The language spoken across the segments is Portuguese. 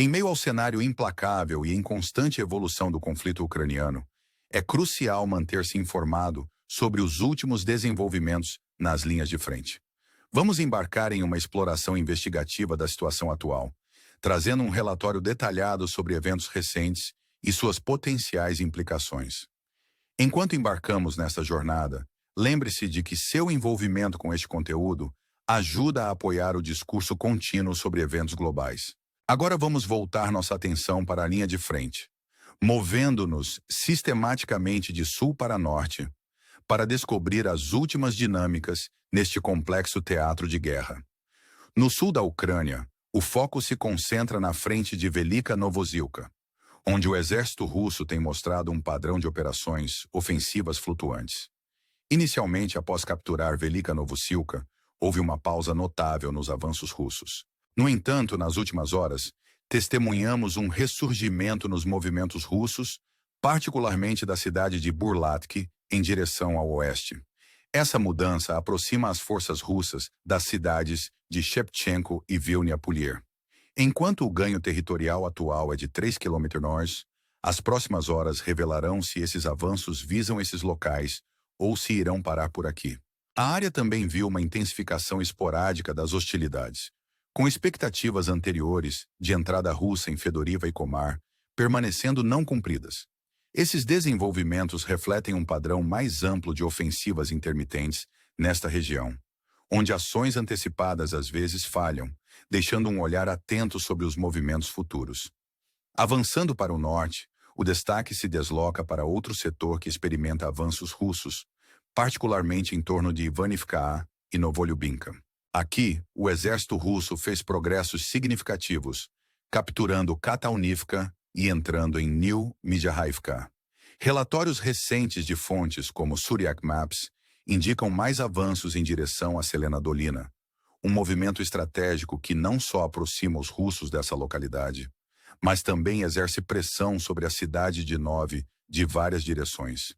Em meio ao cenário implacável e em constante evolução do conflito ucraniano, é crucial manter-se informado sobre os últimos desenvolvimentos nas linhas de frente. Vamos embarcar em uma exploração investigativa da situação atual, trazendo um relatório detalhado sobre eventos recentes e suas potenciais implicações. Enquanto embarcamos nessa jornada, lembre-se de que seu envolvimento com este conteúdo ajuda a apoiar o discurso contínuo sobre eventos globais. Agora vamos voltar nossa atenção para a linha de frente, movendo-nos sistematicamente de sul para norte, para descobrir as últimas dinâmicas neste complexo teatro de guerra. No sul da Ucrânia, o foco se concentra na frente de Velika Novozilka, onde o exército russo tem mostrado um padrão de operações ofensivas flutuantes. Inicialmente, após capturar Velika Novozilka, houve uma pausa notável nos avanços russos. No entanto, nas últimas horas, testemunhamos um ressurgimento nos movimentos russos, particularmente da cidade de Burlatki, em direção ao oeste. Essa mudança aproxima as forças russas das cidades de Shevchenko e Vilnia Polier. Enquanto o ganho territorial atual é de 3 km, as próximas horas revelarão se esses avanços visam esses locais ou se irão parar por aqui. A área também viu uma intensificação esporádica das hostilidades, com expectativas anteriores de entrada russa em Fedoriva e Komar permanecendo não cumpridas. Esses desenvolvimentos refletem um padrão mais amplo de ofensivas intermitentes nesta região, onde ações antecipadas às vezes falham, deixando um olhar atento sobre os movimentos futuros. Avançando para o norte, o destaque se desloca para outro setor que experimenta avanços russos, particularmente em torno de Ivanivka e Novolyubinka. Aqui, o exército russo fez progressos significativos, capturando Kataunivka e entrando em New Midyahaivka. Relatórios recentes de fontes como Suryak Maps indicam mais avanços em direção a Selena Dolina, um movimento estratégico que não só aproxima os russos dessa localidade, mas também exerce pressão sobre a cidade de Nove de várias direções.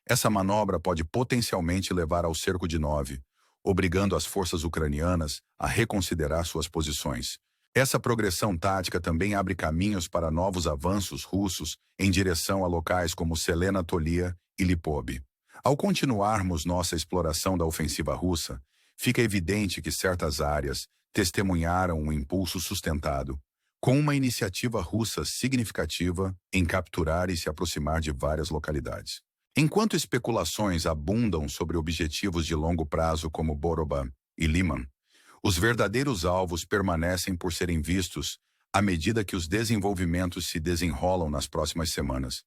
Essa manobra pode potencialmente levar ao cerco de Nove, obrigando as forças ucranianas a reconsiderar suas posições. Essa progressão tática também abre caminhos para novos avanços russos em direção a locais como Selena Tolia e Lipov. Ao continuarmos nossa exploração da ofensiva russa, fica evidente que certas áreas testemunharam um impulso sustentado, com uma iniciativa russa significativa em capturar e se aproximar de várias localidades. Enquanto especulações abundam sobre objetivos de longo prazo como Boroba e Liman, os verdadeiros alvos permanecem por serem vistos à medida que os desenvolvimentos se desenrolam nas próximas semanas.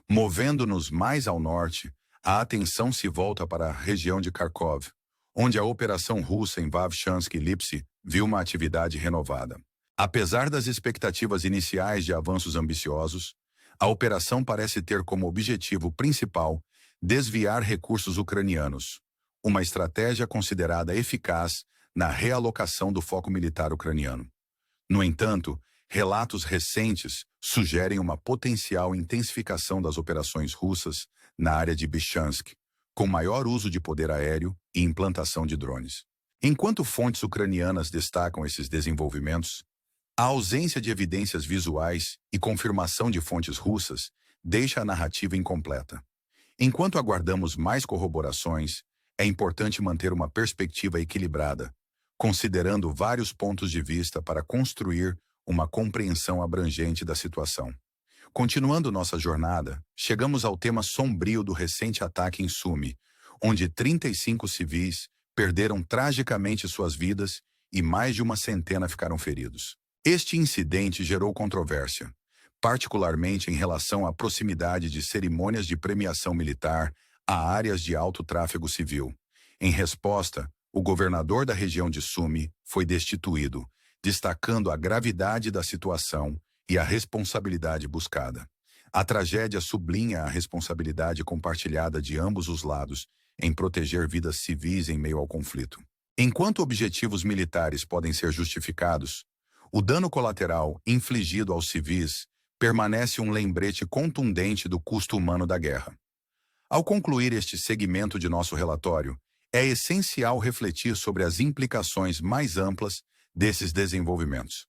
Movendo-nos mais ao norte, a atenção se volta para a região de Kharkov, onde a operação russa em Vavchansk e Lipsy viu uma atividade renovada. Apesar das expectativas iniciais de avanços ambiciosos, a operação parece ter como objetivo principal desviar recursos ucranianos, uma estratégia considerada eficaz na realocação do foco militar ucraniano. No entanto, relatos recentes sugerem uma potencial intensificação das operações russas na área de Bichansk, com maior uso de poder aéreo e implantação de drones. Enquanto fontes ucranianas destacam esses desenvolvimentos, a ausência de evidências visuais e confirmação de fontes russas deixa a narrativa incompleta. Enquanto aguardamos mais corroborações, é importante manter uma perspectiva equilibrada, considerando vários pontos de vista para construir uma compreensão abrangente da situação. Continuando nossa jornada, chegamos ao tema sombrio do recente ataque em Sumy, onde 35 civis perderam tragicamente suas vidas e mais de uma centena ficaram feridos. Este incidente gerou controvérsia, particularmente em relação à proximidade de cerimônias de premiação militar a áreas de alto tráfego civil. Em resposta, o governador da região de Sumy foi destituído, destacando a gravidade da situação e a responsabilidade buscada. A tragédia sublinha a responsabilidade compartilhada de ambos os lados em proteger vidas civis em meio ao conflito. Enquanto objetivos militares podem ser justificados, o dano colateral infligido aos civis permanece um lembrete contundente do custo humano da guerra. Ao concluir este segmento de nosso relatório, é essencial refletir sobre as implicações mais amplas desses desenvolvimentos.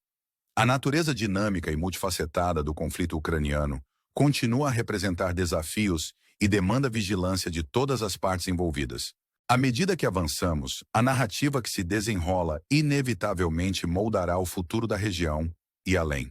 A natureza dinâmica e multifacetada do conflito ucraniano continua a representar desafios e demanda vigilância de todas as partes envolvidas. À medida que avançamos, a narrativa que se desenrola inevitavelmente moldará o futuro da região e além.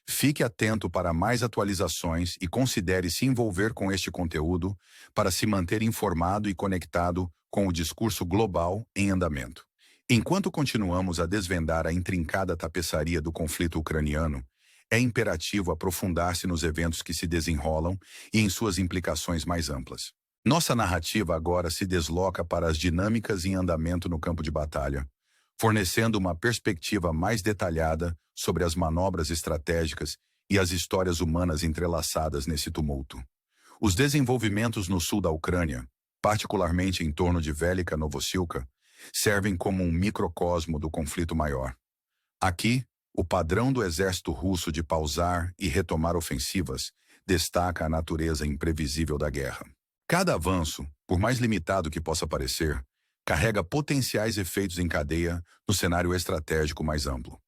Fique atento para mais atualizações e considere se envolver com este conteúdo para se manter informado e conectado com o discurso global em andamento. Enquanto continuamos a desvendar a intrincada tapeçaria do conflito ucraniano, é imperativo aprofundar-se nos eventos que se desenrolam e em suas implicações mais amplas. Nossa narrativa agora se desloca para as dinâmicas em andamento no campo de batalha, fornecendo uma perspectiva mais detalhada sobre as manobras estratégicas e as histórias humanas entrelaçadas nesse tumulto. Os desenvolvimentos no sul da Ucrânia, particularmente em torno de Velika Novosilka, servem como um microcosmo do conflito maior. Aqui, o padrão do exército russo de pausar e retomar ofensivas destaca a natureza imprevisível da guerra. Cada avanço, por mais limitado que possa parecer, carrega potenciais efeitos em cadeia no cenário estratégico mais amplo.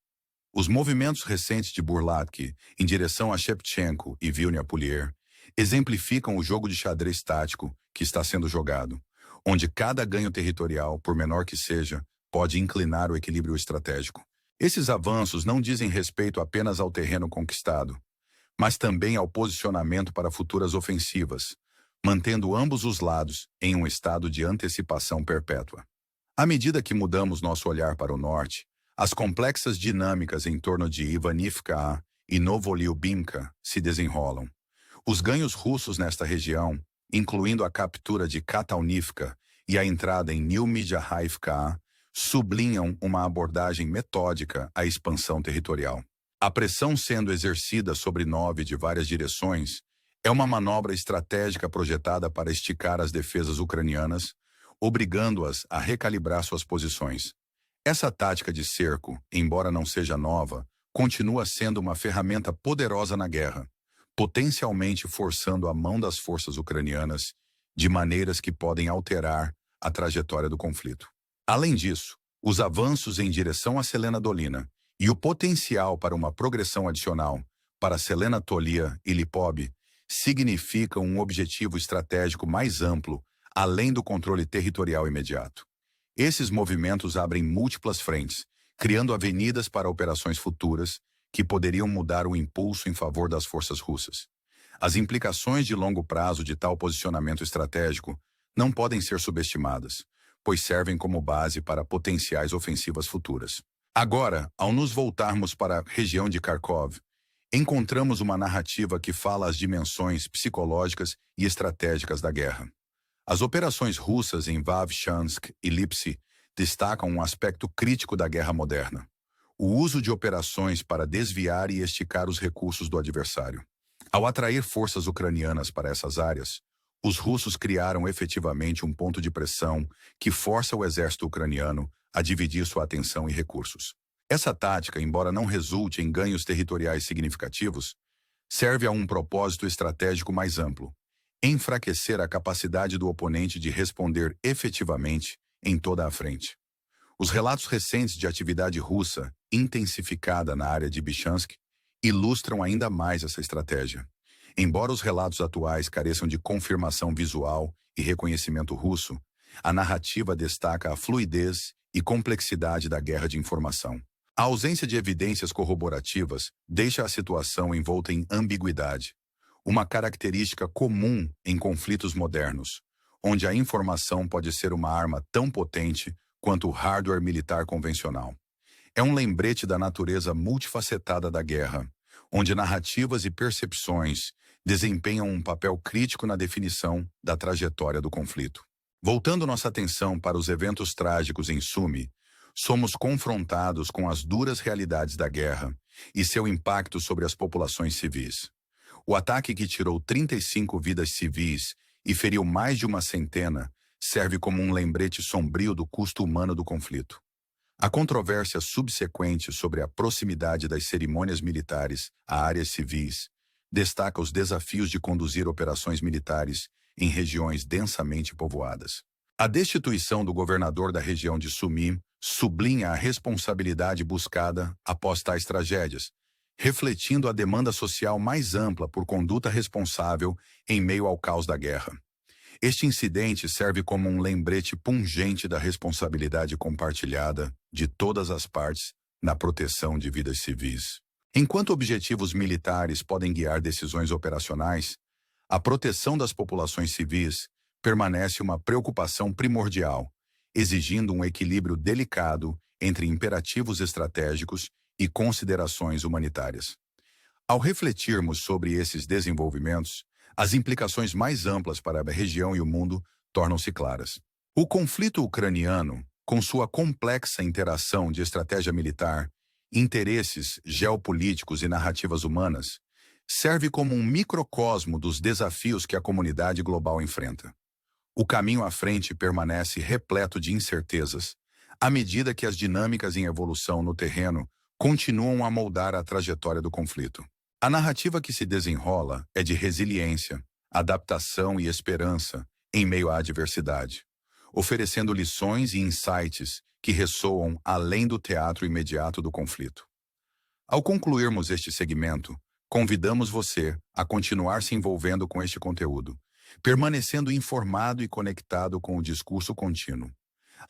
Os movimentos recentes de Burlatki em direção a Shevchenko e Vilnia Polier exemplificam o jogo de xadrez tático que está sendo jogado, onde cada ganho territorial, por menor que seja, pode inclinar o equilíbrio estratégico. Esses avanços não dizem respeito apenas ao terreno conquistado, mas também ao posicionamento para futuras ofensivas, mantendo ambos os lados em um estado de antecipação perpétua. À medida que mudamos nosso olhar para o norte, as complexas dinâmicas em torno de Ivanivka e Novolyubimka se desenrolam. Os ganhos russos nesta região, incluindo a captura de Katalnivka e a entrada em New-Midyaivka, sublinham uma abordagem metódica à expansão territorial. A pressão sendo exercida sobre Nove de várias direções é uma manobra estratégica projetada para esticar as defesas ucranianas, obrigando-as a recalibrar suas posições. Essa tática de cerco, embora não seja nova, continua sendo uma ferramenta poderosa na guerra, potencialmente forçando a mão das forças ucranianas de maneiras que podem alterar a trajetória do conflito. Além disso, os avanços em direção a Selena Dolina e o potencial para uma progressão adicional para Selena Tolia e Lipov significam um objetivo estratégico mais amplo, além do controle territorial imediato. Esses movimentos abrem múltiplas frentes, criando avenidas para operações futuras que poderiam mudar o impulso em favor das forças russas. As implicações de longo prazo de tal posicionamento estratégico não podem ser subestimadas, pois servem como base para potenciais ofensivas futuras. Agora, ao nos voltarmos para a região de Kharkov, encontramos uma narrativa que fala as dimensões psicológicas e estratégicas da guerra. As operações russas em Vavchansk e Lipsy destacam um aspecto crítico da guerra moderna: o uso de operações para desviar e esticar os recursos do adversário. Ao atrair forças ucranianas para essas áreas, os russos criaram efetivamente um ponto de pressão que força o exército ucraniano a dividir sua atenção e recursos. Essa tática, embora não resulte em ganhos territoriais significativos, serve a um propósito estratégico mais amplo: enfraquecer a capacidade do oponente de responder efetivamente em toda a frente. Os relatos recentes de atividade russa intensificada na área de Bichansk ilustram ainda mais essa estratégia. Embora os relatos atuais careçam de confirmação visual e reconhecimento russo, a narrativa destaca a fluidez e complexidade da guerra de informação. A ausência de evidências corroborativas deixa a situação envolta em ambiguidade, uma característica comum em conflitos modernos, onde a informação pode ser uma arma tão potente quanto o hardware militar convencional. É um lembrete da natureza multifacetada da guerra, onde narrativas e percepções desempenham um papel crítico na definição da trajetória do conflito. Voltando nossa atenção para os eventos trágicos em Sumy, somos confrontados com as duras realidades da guerra e seu impacto sobre as populações civis. O ataque que tirou 35 vidas civis e feriu mais de uma centena serve como um lembrete sombrio do custo humano do conflito. A controvérsia subsequente sobre a proximidade das cerimônias militares a áreas civis destaca os desafios de conduzir operações militares em regiões densamente povoadas. A destituição do governador da região de Sumy sublinha a responsabilidade buscada após tais tragédias, refletindo a demanda social mais ampla por conduta responsável em meio ao caos da guerra. Este incidente serve como um lembrete pungente da responsabilidade compartilhada de todas as partes na proteção de vidas civis. Enquanto objetivos militares podem guiar decisões operacionais, a proteção das populações civis permanece uma preocupação primordial, exigindo um equilíbrio delicado entre imperativos estratégicos e considerações humanitárias. Ao refletirmos sobre esses desenvolvimentos, as implicações mais amplas para a região e o mundo tornam-se claras. O conflito ucraniano, com sua complexa interação de estratégia militar, interesses geopolíticos e narrativas humanas, serve como um microcosmo dos desafios que a comunidade global enfrenta. O caminho à frente permanece repleto de incertezas, à medida que as dinâmicas em evolução no terreno continuam a moldar a trajetória do conflito. A narrativa que se desenrola é de resiliência, adaptação e esperança em meio à adversidade, oferecendo lições e insights que ressoam além do teatro imediato do conflito. Ao concluirmos este segmento, convidamos você a continuar se envolvendo com este conteúdo, permanecendo informado e conectado com o discurso contínuo.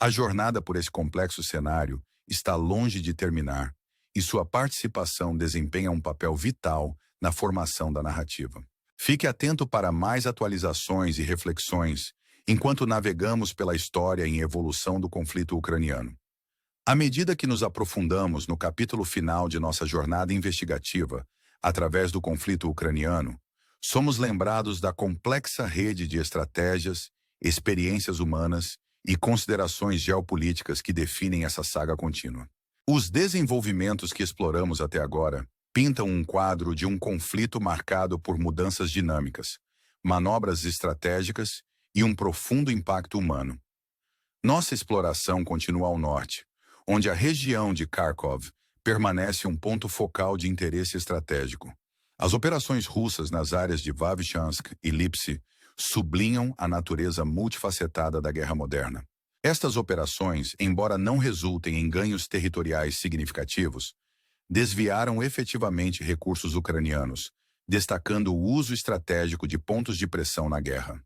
A jornada por esse complexo cenário está longe de terminar, e sua participação desempenha um papel vital na formação da narrativa. Fique atento para mais atualizações e reflexões enquanto navegamos pela história em evolução do conflito ucraniano. À medida que nos aprofundamos no capítulo final de nossa jornada investigativa, através do conflito ucraniano, somos lembrados da complexa rede de estratégias, experiências humanas e considerações geopolíticas que definem essa saga contínua. Os desenvolvimentos que exploramos até agora pintam um quadro de um conflito marcado por mudanças dinâmicas, manobras estratégicas e um profundo impacto humano. Nossa exploração continua ao norte, onde a região de Kharkov permanece um ponto focal de interesse estratégico. As operações russas nas áreas de Vavchansk e Lipsk sublinham a natureza multifacetada da guerra moderna. Estas operações, embora não resultem em ganhos territoriais significativos, desviaram efetivamente recursos ucranianos, destacando o uso estratégico de pontos de pressão na guerra.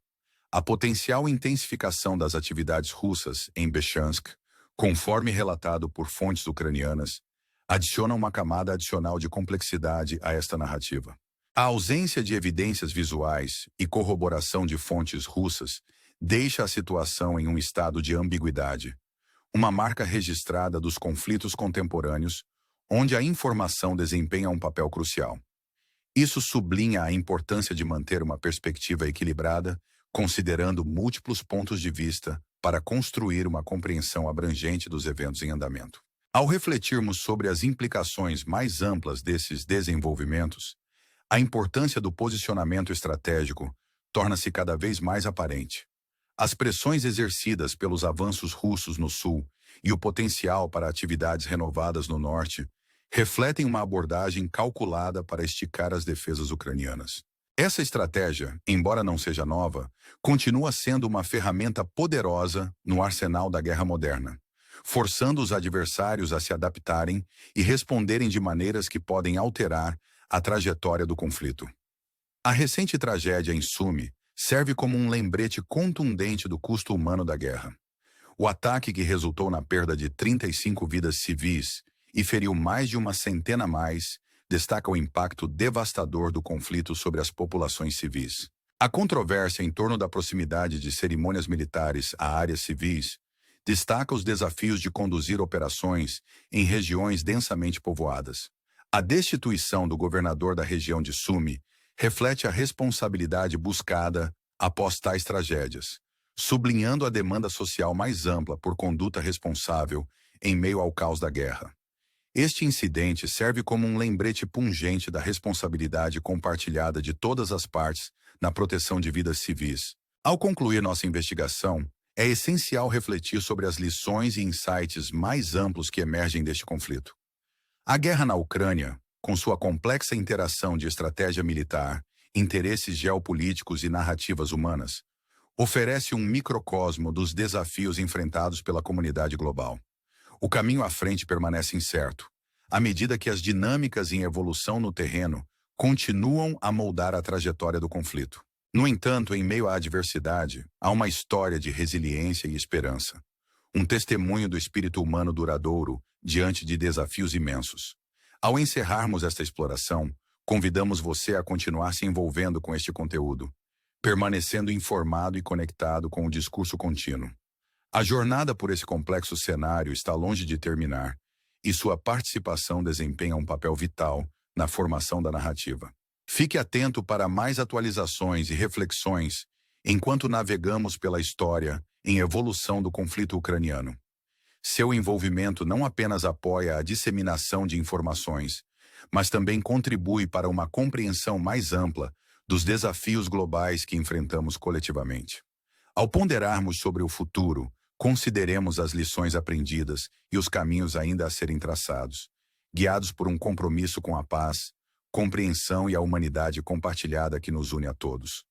A potencial intensificação das atividades russas em Bechyansk, conforme relatado por fontes ucranianas, adiciona uma camada adicional de complexidade a esta narrativa. A ausência de evidências visuais e corroboração de fontes russas deixa a situação em um estado de ambiguidade, uma marca registrada dos conflitos contemporâneos, onde a informação desempenha um papel crucial. Isso sublinha a importância de manter uma perspectiva equilibrada, considerando múltiplos pontos de vista para construir uma compreensão abrangente dos eventos em andamento. Ao refletirmos sobre as implicações mais amplas desses desenvolvimentos, a importância do posicionamento estratégico torna-se cada vez mais aparente. As pressões exercidas pelos avanços russos no sul e o potencial para atividades renovadas no norte refletem uma abordagem calculada para esticar as defesas ucranianas. Essa estratégia, embora não seja nova, continua sendo uma ferramenta poderosa no arsenal da guerra moderna, forçando os adversários a se adaptarem e responderem de maneiras que podem alterar a trajetória do conflito. A recente tragédia em Sumi serve como um lembrete contundente do custo humano da guerra. O ataque que resultou na perda de 35 vidas civis e feriu mais de uma centena mais destaca o impacto devastador do conflito sobre as populações civis. A controvérsia em torno da proximidade de cerimônias militares a áreas civis destaca os desafios de conduzir operações em regiões densamente povoadas. A destituição do governador da região de Sumi reflete a responsabilidade buscada após tais tragédias, sublinhando a demanda social mais ampla por conduta responsável em meio ao caos da guerra. Este incidente serve como um lembrete pungente da responsabilidade compartilhada de todas as partes na proteção de vidas civis. Ao concluir nossa investigação, é essencial refletir sobre as lições e insights mais amplos que emergem deste conflito. A guerra na Ucrânia, com sua complexa interação de estratégia militar, interesses geopolíticos e narrativas humanas, oferece um microcosmo dos desafios enfrentados pela comunidade global. O caminho à frente permanece incerto, à medida que as dinâmicas em evolução no terreno continuam a moldar a trajetória do conflito. No entanto, em meio à adversidade, há uma história de resiliência e esperança. Um testemunho do espírito humano duradouro diante de desafios imensos. Ao encerrarmos esta exploração, convidamos você a continuar se envolvendo com este conteúdo, permanecendo informado e conectado com o discurso contínuo. A jornada por esse complexo cenário está longe de terminar, e sua participação desempenha um papel vital na formação da narrativa. Fique atento para mais atualizações e reflexões enquanto navegamos pela história em evolução do conflito ucraniano. Seu envolvimento não apenas apoia a disseminação de informações, mas também contribui para uma compreensão mais ampla dos desafios globais que enfrentamos coletivamente. Ao ponderarmos sobre o futuro, consideremos as lições aprendidas e os caminhos ainda a serem traçados, guiados por um compromisso com a paz, compreensão e a humanidade compartilhada que nos une a todos.